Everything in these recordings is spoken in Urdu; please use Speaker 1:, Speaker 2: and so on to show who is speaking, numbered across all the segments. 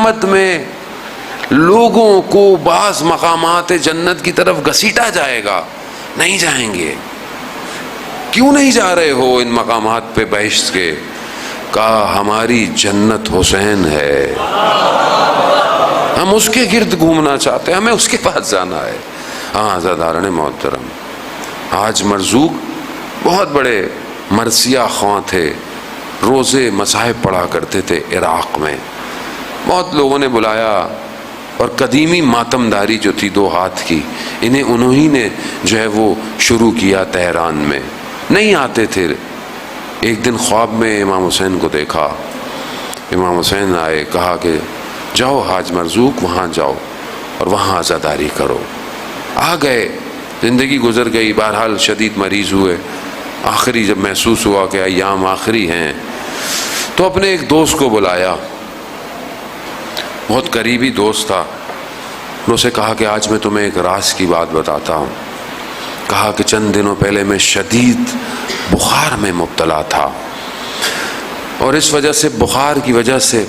Speaker 1: قیامت میں لوگوں کو بعض مقامات جنت کی طرف گھسیٹا جائے گا، نہیں جائیں گے۔ کیوں نہیں جا رہے ہو ان مقامات پہ بہشت کے؟ کہا ہماری جنت حسین ہے، ہم اس کے گرد گھومنا چاہتے ہیں، ہمیں اس کے پاس جانا ہے۔ ہاں عزاداران محترم، حاج مرزوق بہت بڑے مرثیہ خواں تھے، روزے مصاحب پڑھا کرتے تھے عراق میں۔ بہت لوگوں نے بلایا، اور قدیمی ماتمداری جو تھی 2 ہاتھ کی، انہی نے جو ہے وہ شروع کیا تہران میں، نہیں آتے تھے۔ ایک دن خواب میں امام حسین کو دیکھا، امام حسین آئے، کہا کہ جاؤ حاج مرزوق وہاں جاؤ اور وہاں عزاداری کرو۔ آ گئے، زندگی گزر گئی، بہرحال شدید مریض ہوئے۔ آخری جب محسوس ہوا کہ ایام آخری ہیں تو اپنے ایک دوست کو بلایا، بہت قریبی دوست تھا، اور اسے کہا کہ آج میں تمہیں ایک راز کی بات بتاتا ہوں۔ کہا کہ چند دنوں پہلے میں شدید بخار میں مبتلا تھا، اور اس وجہ سے، بخار کی وجہ سے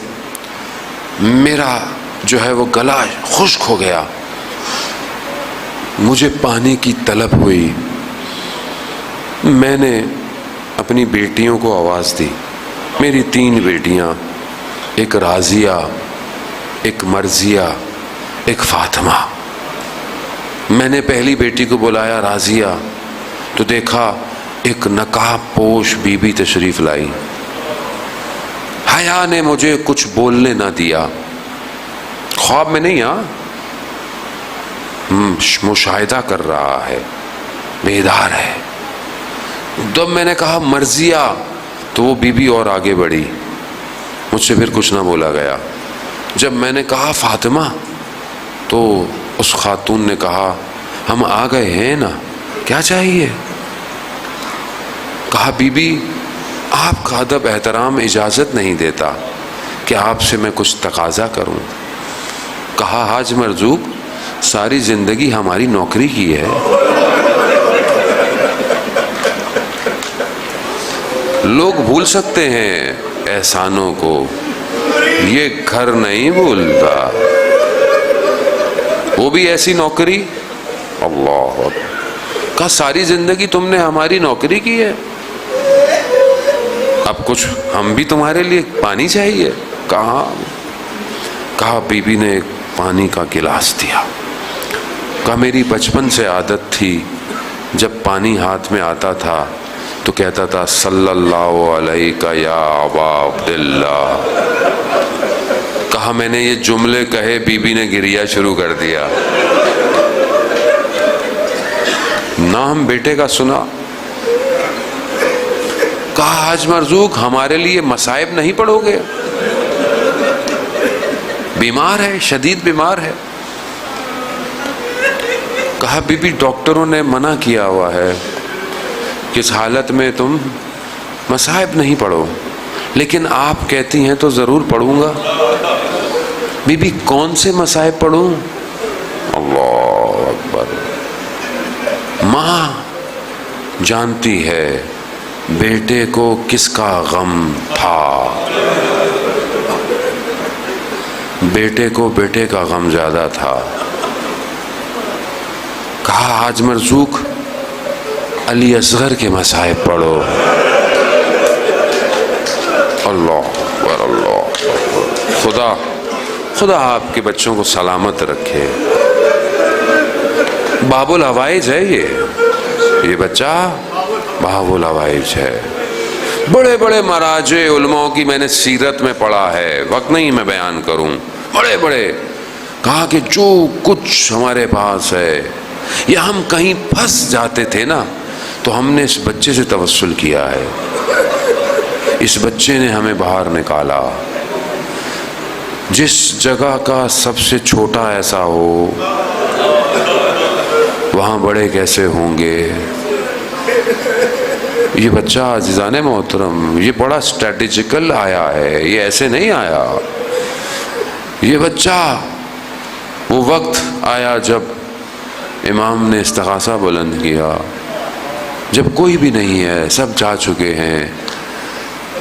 Speaker 1: میرا جو ہے وہ گلا خشک ہو گیا، مجھے پانی کی طلب ہوئی۔ میں نے اپنی بیٹیوں کو آواز دی، میری 3 بیٹیاں، ایک راضیہ، ایک مرضیہ، ایک فاطمہ۔ میں نے پہلی بیٹی کو بلایا راضیہ، تو دیکھا ایک نقاب پوش بی بی تشریف لائی۔ حیا نے مجھے کچھ بولنے نہ دیا، خواب میں نہیں، ہاں مشاہدہ کر رہا ہے، بیدار ہے۔ جب میں نے کہا مرضیہ، تو وہ بی بی اور آگے بڑھی، مجھ سے پھر کچھ نہ بولا گیا۔ جب میں نے کہا فاطمہ، تو اس خاتون نے کہا ہم آ گئے ہیں نا، کیا چاہیے؟ کہا بی بی آپ کا ادب احترام اجازت نہیں دیتا کہ آپ سے میں کچھ تقاضا کروں۔ کہا حاج مرزوق ساری زندگی ہماری نوکری کی ہے، لوگ بھول سکتے ہیں احسانوں کو، یہ گھر نہیں بھولتا، وہ بھی ایسی نوکری۔ اللہ، کہا ساری زندگی تم نے ہماری نوکری کی ہے، اب کچھ ہم بھی تمہارے لیے پانی چاہیے۔ کہا بی بی نے ایک پانی کا گلاس دیا۔ کہا میری بچپن سے عادت تھی، جب پانی ہاتھ میں آتا تھا تو کہتا تھا صلی اللہ علیہ یا ابا عبداللہ۔ کہا میں نے یہ جملے کہے، بی بی نے گریا شروع کر دیا۔ نام بیٹے کا سنا۔ کہا حاج مرزوق ہمارے لیے مصائب نہیں پڑھو گے؟ بیمار ہے، شدید بیمار ہے۔ کہا بی بی ڈاکٹروں نے منع کیا ہوا ہے کہ اس حالت میں تم مصائب نہیں پڑھو، لیکن آپ کہتی ہیں تو ضرور پڑھوں گا۔ بی بی کون سے مصائب پڑھوں؟ اللہ اکبر۔ ماں جانتی ہے بیٹے کو کس کا غم تھا، بیٹے کو بیٹے کا غم زیادہ تھا۔ کہا حاج مرزوق علی اصغر کے مصائب پڑھو۔ اللہ اکبر، اللہ اکبر۔ خدا آپ کے بچوں کو سلامت رکھے۔ باب الحوائج ہے یہ بچہ، باب الحوائج ہے۔ بڑے بڑے مراجع علماء کی میں نے سیرت میں پڑھا ہے، وقت نہیں میں بیان کروں، بڑے بڑے۔ کہا کہ جو کچھ ہمارے پاس ہے، یا ہم کہیں پھنس جاتے تھے نا، تو ہم نے اس بچے سے توسل کیا ہے، اس بچے نے ہمیں باہر نکالا۔ جس جگہ کا سب سے چھوٹا ایسا ہو، وہاں بڑے کیسے ہوں گے۔ یہ بچہ عزیزان محترم، یہ بڑا اسٹریٹجیکل آیا ہے، یہ ایسے نہیں آیا۔ یہ بچہ، وہ وقت آیا جب امام نے استغاثہ بلند کیا، جب کوئی بھی نہیں ہے، سب جا چکے ہیں،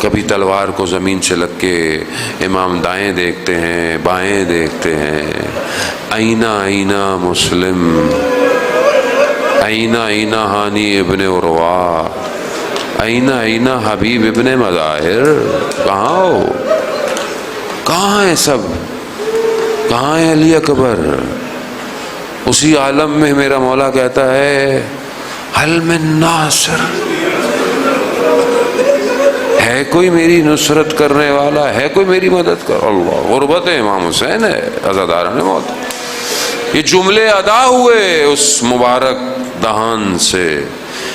Speaker 1: کبھی تلوار کو زمین سے لگ کے امام دائیں دیکھتے ہیں بائیں دیکھتے ہیں، آئینہ آئینہ مسلم، آئینہ آئینہ ہانی ابن عروہ، آئینہ آئینہ حبیب ابن مظاہر، کہاں ہو؟ کہاں ہیں سب؟ کہاں ہے علی اکبر؟ اسی عالم میں میرا مولا کہتا ہے حل من ناصر، ہے کوئی میری نصرت کرنے والا، ہے کوئی میری مدد کر؟ اللہ، غربت امام حسین ہے عزاداران موت۔ یہ جملے ادا ہوئے اس مبارک دہان سے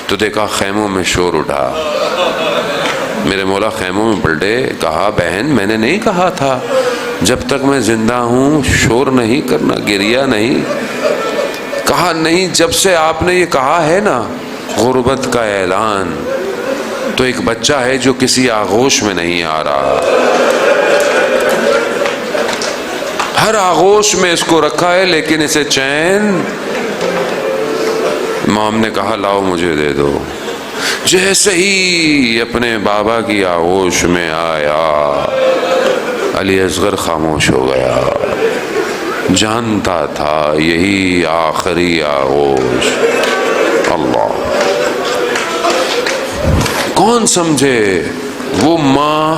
Speaker 1: تو دیکھا خیموں میں شور اٹھا۔ میرے مولا خیموں میں پلٹے، کہا بہن میں نے نہیں کہا تھا جب تک میں زندہ ہوں شور نہیں کرنا، گریا نہیں؟ کہا نہیں، جب سے آپ نے یہ کہا ہے نا غربت کا اعلان، تو ایک بچہ ہے جو کسی آغوش میں نہیں آ رہا، ہر آغوش میں اس کو رکھا ہے لیکن اسے چین۔ امام نے کہا لاؤ مجھے دے دو۔ جیسے ہی اپنے بابا کی آغوش میں آیا علی اصغر خاموش ہو گیا، جانتا تھا یہی آخری آغوش۔ اللہ، کون سمجھے وہ ماں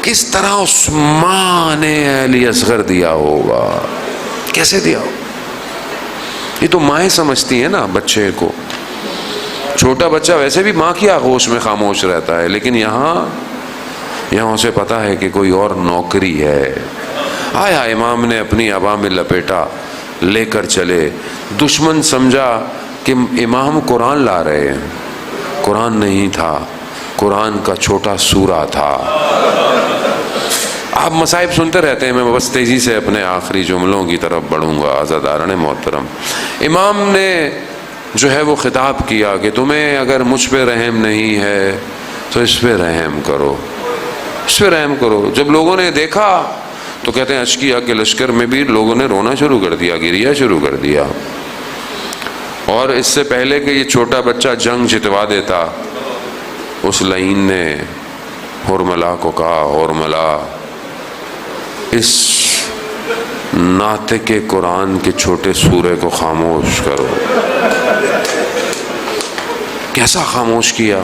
Speaker 1: کس طرح اس ماں نے علی اصغر دیا ہوگا، کیسے دیا ہوگا؟ یہ تو مائیں سمجھتی ہیں نا بچے کو، چھوٹا بچہ ویسے بھی ماں کی آغوش میں خاموش رہتا ہے، لیکن یہاں اسے پتا ہے کہ کوئی اور نوکری ہے۔ آیا امام نے اپنی عبا میں لپیٹا، لے کر چلے۔ دشمن سمجھا کہ امام قرآن لا رہے ہیں، قرآن نہیں تھا، قرآن کا چھوٹا سورہ تھا۔ آپ مصائب سنتے رہتے ہیں، میں بس تیزی سے اپنے آخری جملوں کی طرف بڑھوں گا۔ عزاداران محترم، امام نے جو ہے وہ خطاب کیا کہ تمہیں اگر مجھ پہ رحم نہیں ہے تو اس پہ رحم کرو، اس پہ رحم کرو۔ جب لوگوں نے دیکھا تو کہتے ہیں اشکیا کے لشکر میں بھی لوگوں نے رونا شروع کر دیا، گریا شروع کر دیا۔ اور اس سے پہلے کہ یہ چھوٹا بچہ جنگ جتوا دیتا، اس لعین نے حرملہ کو کہا حرملہ اس ناطق قرآن کے چھوٹے سورے کو خاموش کرو۔ کیسا خاموش کیا؟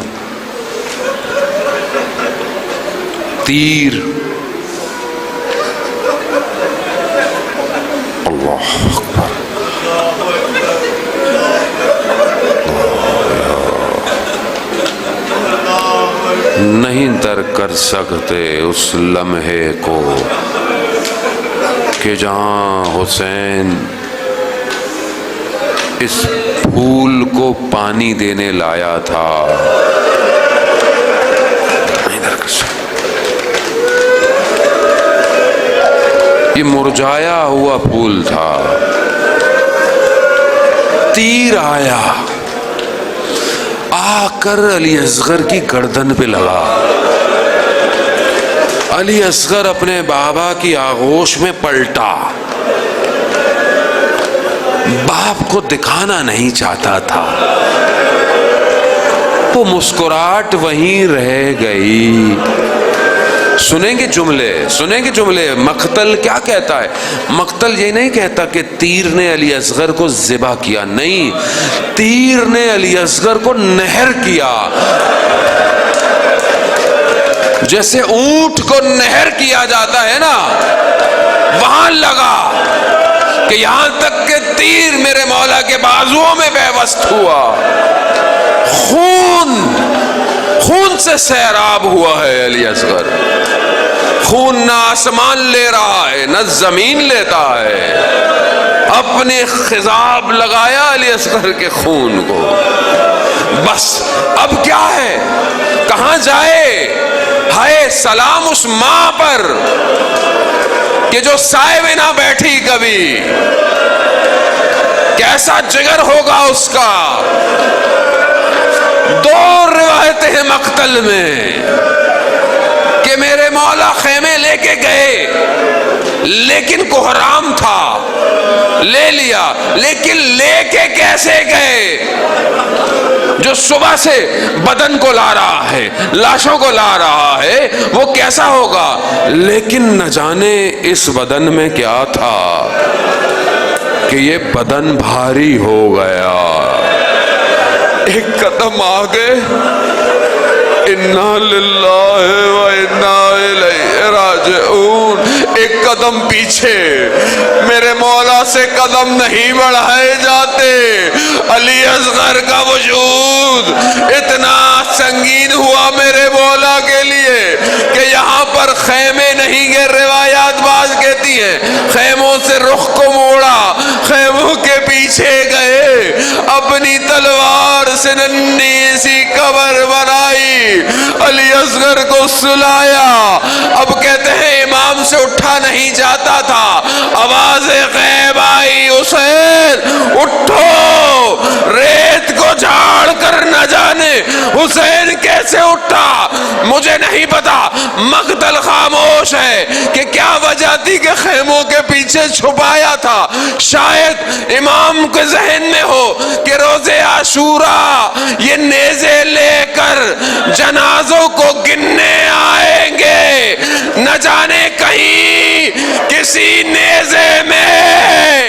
Speaker 1: تیر، اللہ اکبر، نہیں ترک کر سکتے اس لمحے کو کہ جہاں حسین اس پھول کو پانی دینے لایا تھا۔ نہیں ترک کر سکتے، یہ مرجھایا ہوا پھول تھا۔ تیر آیا، آ کر علی اصغر کی گردن پہ لگا۔ علی اصغر اپنے بابا کی آغوش میں پلٹا، باپ کو دکھانا نہیں چاہتا تھا۔ وہ مسکراہٹ وہیں رہ گئی۔ سنیں گے جملے۔ مقتل کیا کہتا ہے؟ مقتل یہ نہیں کہتا کہ تیر نے علی اصغر کو ذبح کیا، نہیں، تیر نے علی اصغر کو نہر کیا۔ جیسے اونٹ کو نہر کیا جاتا ہے نا، وہاں لگا کہ یہاں تک کہ تیر میرے مولا کے بازوؤں میں پیوست ہوا۔ خون سے سیراب ہوا ہے علی اصغر۔ خون نہ آسمان لے رہا ہے نہ زمین لیتا ہے، اپنے خضاب لگایا علی اصغر کے خون کو۔ بس اب کیا ہے، کہاں جائے؟ ہائے سلام اس ماں پر کہ جو سائے میں نہ بیٹھی کبھی، کیسا جگر ہوگا اس کا۔ دو روایتیں ہیں مقتل میں کہ میرے مولا خیمے لے کے گئے، لیکن کوہرام تھا، لے لیا، لیکن لے کے کیسے گئے؟ جو صبح سے بدن کو لا رہا ہے، لاشوں کو لا رہا ہے، وہ کیسا ہوگا؟ لیکن نہ جانے اس بدن میں کیا تھا کہ یہ بدن بھاری ہو گیا۔ ایک قدم آگے، انا للہ و انا الیہ راجعون، ایک قدم پیچھے، میرے مولا سے قدم نہیں بڑھائے جاتے۔ علی اصغر کا وجود اتنا سنگین ہوا میرے مولا کے لیے کہ یہاں پر خیمے نہیں گئے، روایات بعض کہتی ہیں خیموں سے رخ کو موڑا، خیموں کے پیچھے گئے، اپنی تلوار سے ننھی سی قبر بنائی، علی اصغر کو سلایا۔ اب کہتے ہیں امام سے اٹھا نہیں جاتا تھا، آواز غیب آئی، حسین اٹھو، ریت کو جھاڑ کر نہ جانے حسین کیسے اٹھا مجھے نہیں پتا۔ مقتل خاموش ہے کہ کیا وجہ تھی کہ خیموں کے پیچھے چھپایا تھا۔ شاید امام کے ذہن میں ہو کہ روز عاشوراء یہ نیزے لے کر جنازوں کو گننے آئیں گے، نہ جانے کہیں کسی نیزے میں